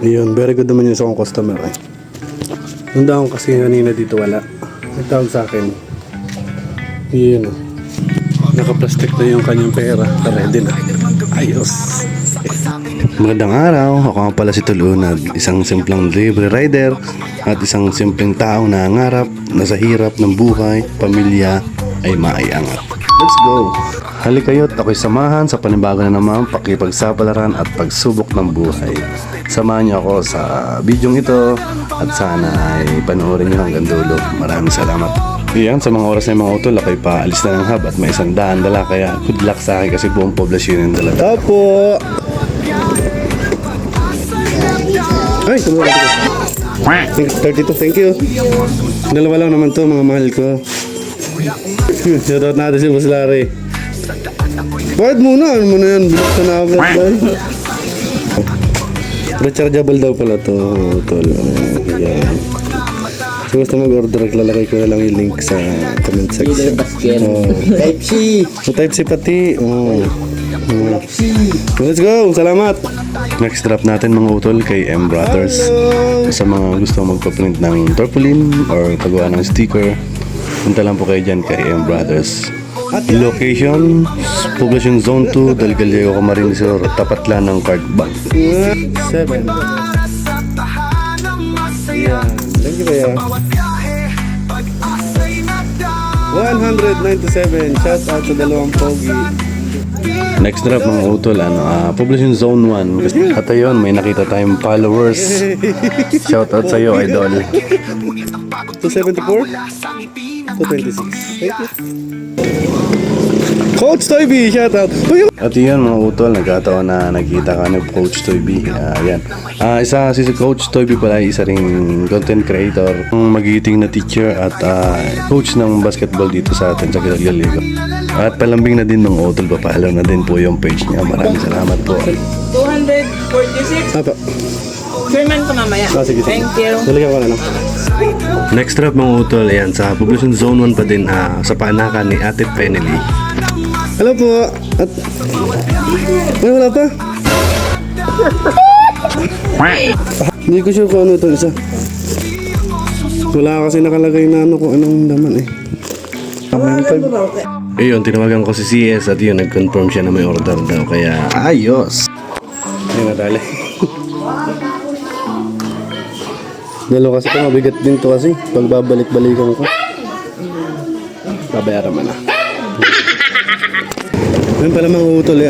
Yun, very good naman yun sa akong customer eh. Nandaan ko kasi kanina dito wala. Nagtawag sa akin. Yun o. Naka-plastic na yung kanyang pera. Ready na. Ayos. Magandang araw. Ako nga pala si Tulunad. Isang simpleng delivery rider at isang simpleng taong nangangarap na sa hirap ng buhay, pamilya ay maiangat. Let's go! Halikayo't ako'y samahan sa panibago na naman pakipagsapalaran at pagsubok ng buhay. Samahan niyo ako sa bidyong ito at sana ay panoorin niyo hanggang dulo. Maraming salamat. Iyan, sa mga oras na yung mga utol, ako'y paalis na ng hub at may 100 dala. Kaya good luck sa akin kasi buong poblasyon yung dala. Tapo! Ay, tumulong ko. 32, thank you. Dalawa lang naman to mga mahal ko. Shoutout natin si Boss Larry. Bakit muna? Ano muna yan? Binuksan na agad ba? Rechargeable daw pala to. Tol. Yan. So gusto mag-order, lalagay ko na lang yung link sa comment section. Type-C. Type-C pati. Let's go! Salamat! Next drop natin mga utol kay M Brothers. Sa mga gusto magpa-print ng tarpaulin or pagawa ng sticker, punta lang po kayo dyan kay M Brothers. Location, Poblacion Zone 2, Del Gallego, Camarines Sur, tapat lang ng card bank. 7. Yeah. Thank you kaya. 197. Shout out sa dalawang pogi. Next drop mga utol, Poblacion Zone 1. At ayun, may nakita tayong followers. Shout out sa iyo, idol. 274? 226. Thank you. Coach Toy B, shout out. At yun mga utol, nagkataon na nagkita ka ni Coach Toy B. Yan. Isa si Coach Toy B pala, isa ring content creator, magigiting na teacher at coach ng basketball dito sa atin sa Del Gallego. At palambing na din mga utol, papalaw na din po yung page niya. Maraming salamat po. 246. Apa. Sherman ko mamaya. Sige. Thank you. Dalaga ko na lang. Next drop mga utol, ayan, sa Poblacion Zone 1 pa din, sa paanakan ni Ate Penely. Hello po. At ay, wala pa. Hindi ko sure kung ano ito isa. Wala kasi nakalagay na kung anong laman eh. Ayun, tinawagan ko si CS at yun, nag-confirm siya na may order daw. Kaya ayos. Ayun na dali. Dalo kasi ito, mabigat din to kasi. Pag babalik-balikan ko, babayaran mo na. Ngayon pala mga utol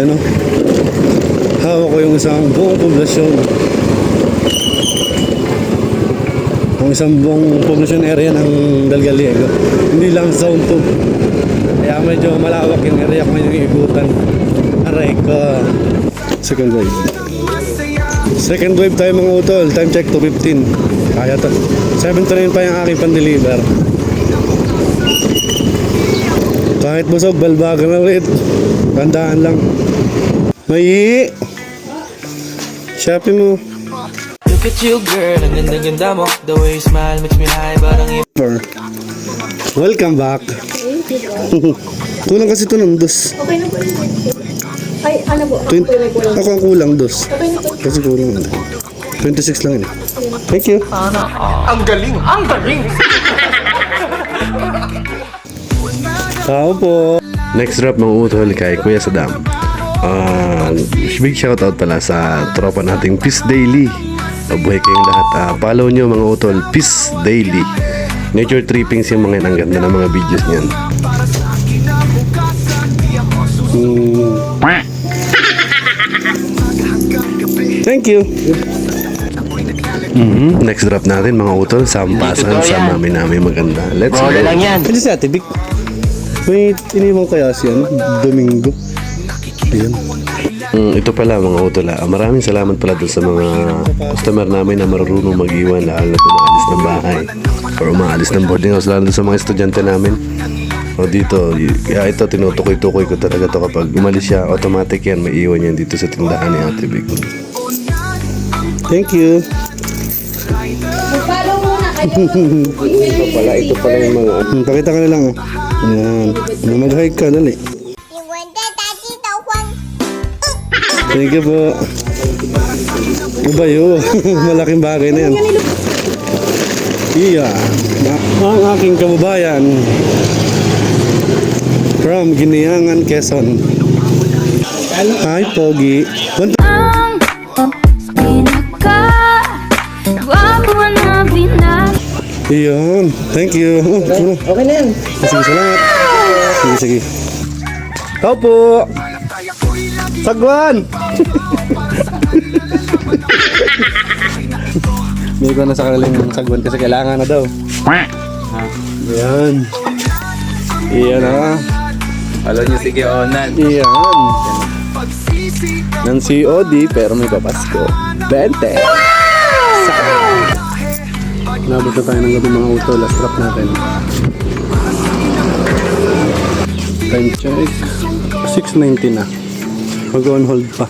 hawak ko yung isang buong poblasyon. Ang isang buong poblasyon area ng Del Gallego. Hindi lang zone 2. Kaya medyo malawak yung area ko yung igutan. Aray ko. Second wave. Second wave tayo mga utol. Time check 2:15. Kaya to. 7 to 9 pa yung aking pan-deliver. Kahit busog, balbaga na ulit. Tandaan lang. May Shopee mo. Look at you girl, ang ganda-ganda mo. The way you smile makes me high, parang Welcome back. Kulang kasi ito ng dos. Okay na po. Ay, ano po? Ako ang kulang dos. Kasi kulang 26 lang yun. Thank you. Ang galing! Ang galing! Tao po. Next drop mga utol kay Kuya Saddam. Big shoutout pala sa tropa nating Peace Daily. Mabuhay kayong lahat. Follow nyo mga utol, Peace Daily. Nature trippings yung mga yan. Ang ganda ng mga videos niyan. Thank you. Next drop natin mga utol, sampasan sa mami namin maganda. Let's go. Lang yan. Ano si Ate Vic? May iniwang kaya siya, Domingo. Ayan. Ito pala mga utol, maraming salamat pala doon sa mga customer namin na marunong mag-iwan lalo na umaalis ng bahay or umaalis ng boarding house, lalo sa mga estudyante namin. O dito, kaya ito tinutukoy-tukoy ko talaga to kapag umalis siya, automatic yan, may iwan yan dito sa tindahan ni Ate Vic. Thank you. Follow muna kayo. Ito pala yung mga pakita ka na lang. Ayan. Mag-hike ka, dali. Thank you po. Ubayo. Malaking bagay na yan. Iya. Ang aking kababayan from Giniangan, Quezon. Hi, Pogi. Iyon. Thank you. Okay na yan. Sige, salamat. Sige, sige. Tao po. Sagwan. May ko na sa kanilang sagwan kasi kailangan na daw. Ayan. Iyan na. Alam niyo, sige, onan. Iyan. Ng COD pero may papasko. 20. Nabot na tayo ng gabi mga auto. Last trap natin. Time check. 6:90 na. Mag-on hold pa.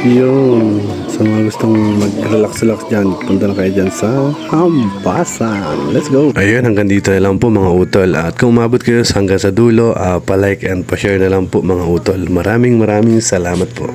Yun. Sa mga gustong mag-relax-relax dyan, punta na kayo dyan sa Hampasan. Let's go! Ayun, hanggang dito na lang po mga utol. At kung umabot kayo hanggang sa dulo, pa-like and pa-share na lang po mga utol. Maraming salamat po.